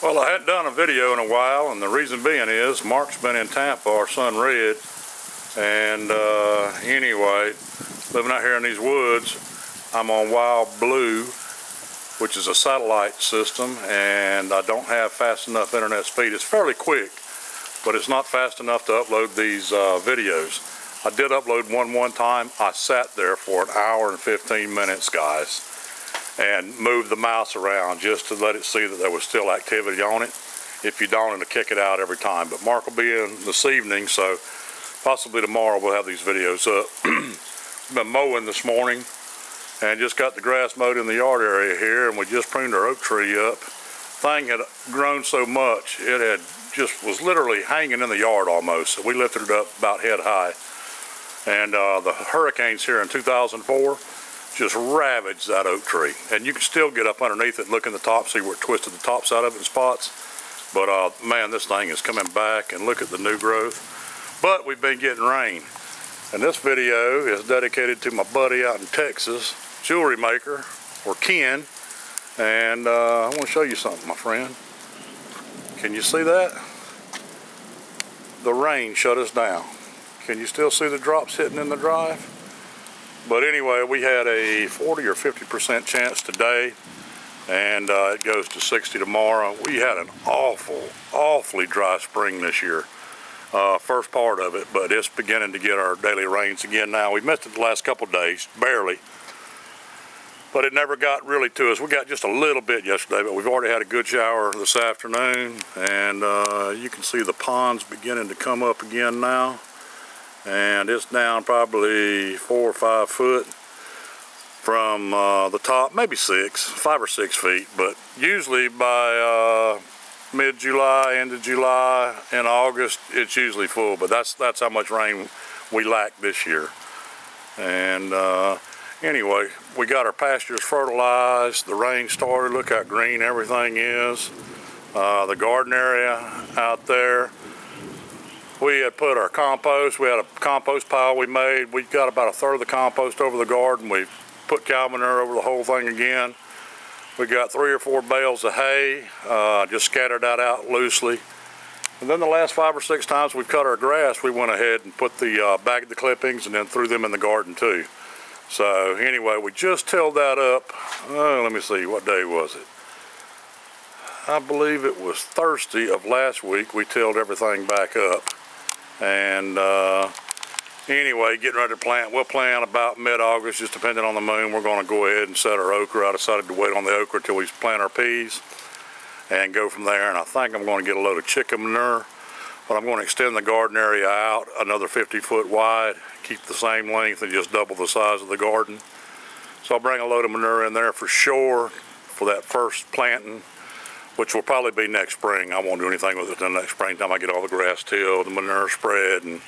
Well, I hadn't done a video in a while, and the reason being is Mark's been in Tampa, our son Red, and anyway, living out here in these woods, I'm on Wild Blue, which is a satellite system, and I don't have fast enough internet speed. It's fairly quick, but it's not fast enough to upload these videos. I did upload one time. I sat there for an hour and 15 minutes, guys, and moved the mouse around just to let it see that there was still activity on it. If you don't, it'll kick it out every time. But Mark will be in this evening, so possibly tomorrow we'll have these videos up. Been mowing this morning and just got the grass mowed in the yard area here, and we just pruned our oak tree up. Thing had grown so much, it had just was literally hanging in the yard almost. So we lifted it up about head high. And the hurricanes here in 2004 just ravaged that oak tree. And you can still get up underneath it and look in the top, see where it twisted the tops out of it in spots. But man, this thing is coming back, and look at the new growth. But we've been getting rain. And this video is dedicated to my buddy out in Texas, Jewelrymaker, or Ken. And I want to show you something, my friend. Can you see that? The rain shut us down. Can you still see the drops hitting in the drive? But anyway, we had a 40 or 50% chance today, and it goes to 60 tomorrow. We had an awfully dry spring this year, first part of it, but it's beginning to get our daily rains again now. We missed it the last couple of days, barely, but it never got really to us. We got just a little bit yesterday, but we've already had a good shower this afternoon, and you can see the ponds beginning to come up again now. And it's down probably 4 or 5 foot from the top, maybe 5 or 6 feet, but usually by mid-July, end of July, and August, it's usually full. But that's how much rain we lack this year. And anyway, we got our pastures fertilized, the rain started, look how green everything is. The garden area out there, we had put our compost, we had a compost pile we made. We got about a third of the compost over the garden. We put cow manure over the whole thing again. We got 3 or 4 bales of hay, just scattered that out loosely. And then the last 5 or 6 times we've cut our grass, we went ahead and put bagged the clippings and then threw them in the garden too. So anyway, we just tilled that up. Let me see, what day was it? I believe it was Thursday of last week. We tilled everything back up. And anyway, getting ready to plant. We'll plant about mid-August, just depending on the moon. We're going to go ahead and set our okra. I decided to wait on the okra till we plant our peas and go from there. And I think I'm going to get a load of chicken manure, but I'm going to extend the garden area out another 50 foot wide, keep the same length, and just double the size of the garden. So I'll bring a load of manure in there for sure for that first planting, which will probably be next spring. I won't do anything with it until next springtime. I get all the grass tilled, the manure spread, and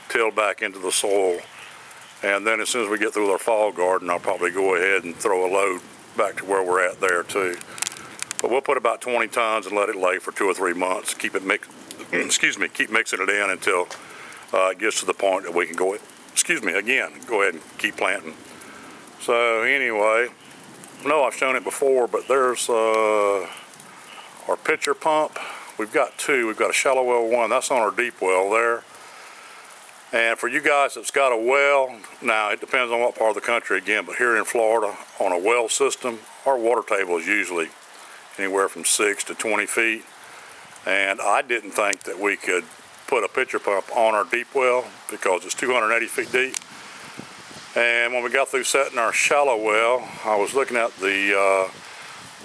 tilled back into the soil. And then as soon as we get through our fall garden, I'll probably go ahead and throw a load back to where we're at there too. But we'll put about 20 tons and let it lay for 2 or 3 months. Keep it keep mixing it in until it gets to the point that we can go ahead and keep planting. So anyway, I know I've shown it before, but there's our pitcher pump. We've got 2. We've got a shallow well one. That's on our deep well there. And for you guys that's got a well, now it depends on what part of the country again, but here in Florida, on a well system, our water table is usually anywhere from 6 to 20 feet. And I didn't think that we could put a pitcher pump on our deep well because it's 280 feet deep. And when we got through setting our shallow well, I was looking at the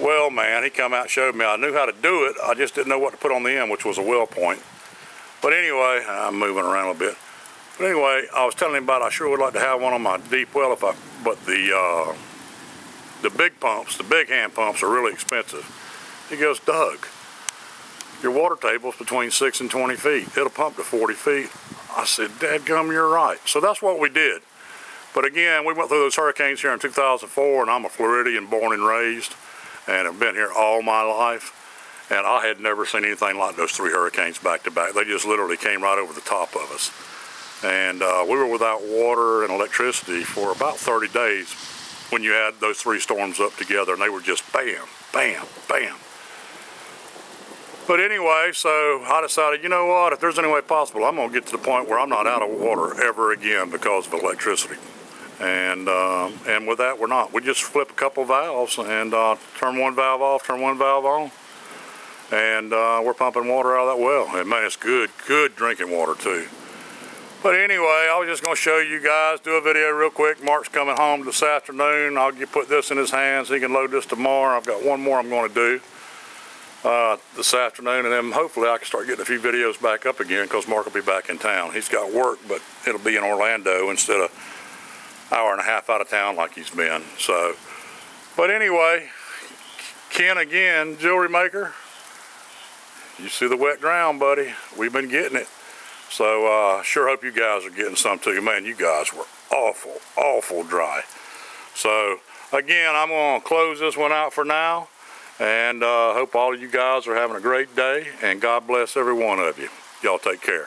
well man, he come out and showed me. I knew how to do it, I just didn't know what to put on the end, which was a well point. But anyway, I'm moving around a little bit. But anyway, I was telling him about I sure would like to have one on my deep well but the big pumps, the big hand pumps are really expensive. He goes, Doug, your water table's between 6 and 20 feet. It'll pump to 40 feet. I said, dadgum, you're right. So that's what we did. But again, we went through those hurricanes here in 2004, and I'm a Floridian born and raised, and have been here all my life. And I had never seen anything like those 3 hurricanes back to back. They just literally came right over the top of us. And we were without water and electricity for about 30 days when you add those 3 storms up together, and they were just bam, bam, bam. But anyway, so I decided, you know what, if there's any way possible, I'm going to get to the point where I'm not out of water ever again because of electricity. And with that, we're not. We just flip a couple valves and turn one valve off, turn one valve on. And we're pumping water out of that well. And man, it's good drinking water too. But anyway, I was just going to show you guys, do a video real quick. Mark's coming home this afternoon. I'll put this in his hands. He can load this tomorrow. I've got one more I'm going to do this afternoon, and then hopefully I can start getting a few videos back up again because Mark will be back in town. He's got work, but it'll be in Orlando instead of an hour and a half out of town like he's been. So, but anyway, Ken again, Jewelrymaker. You see the wet ground, buddy. We've been getting it. So sure hope you guys are getting some too. Man, you guys were awful dry. So again, I'm going to close this one out for now. And hope all of you guys are having a great day, and God bless every one of you. Y'all take care.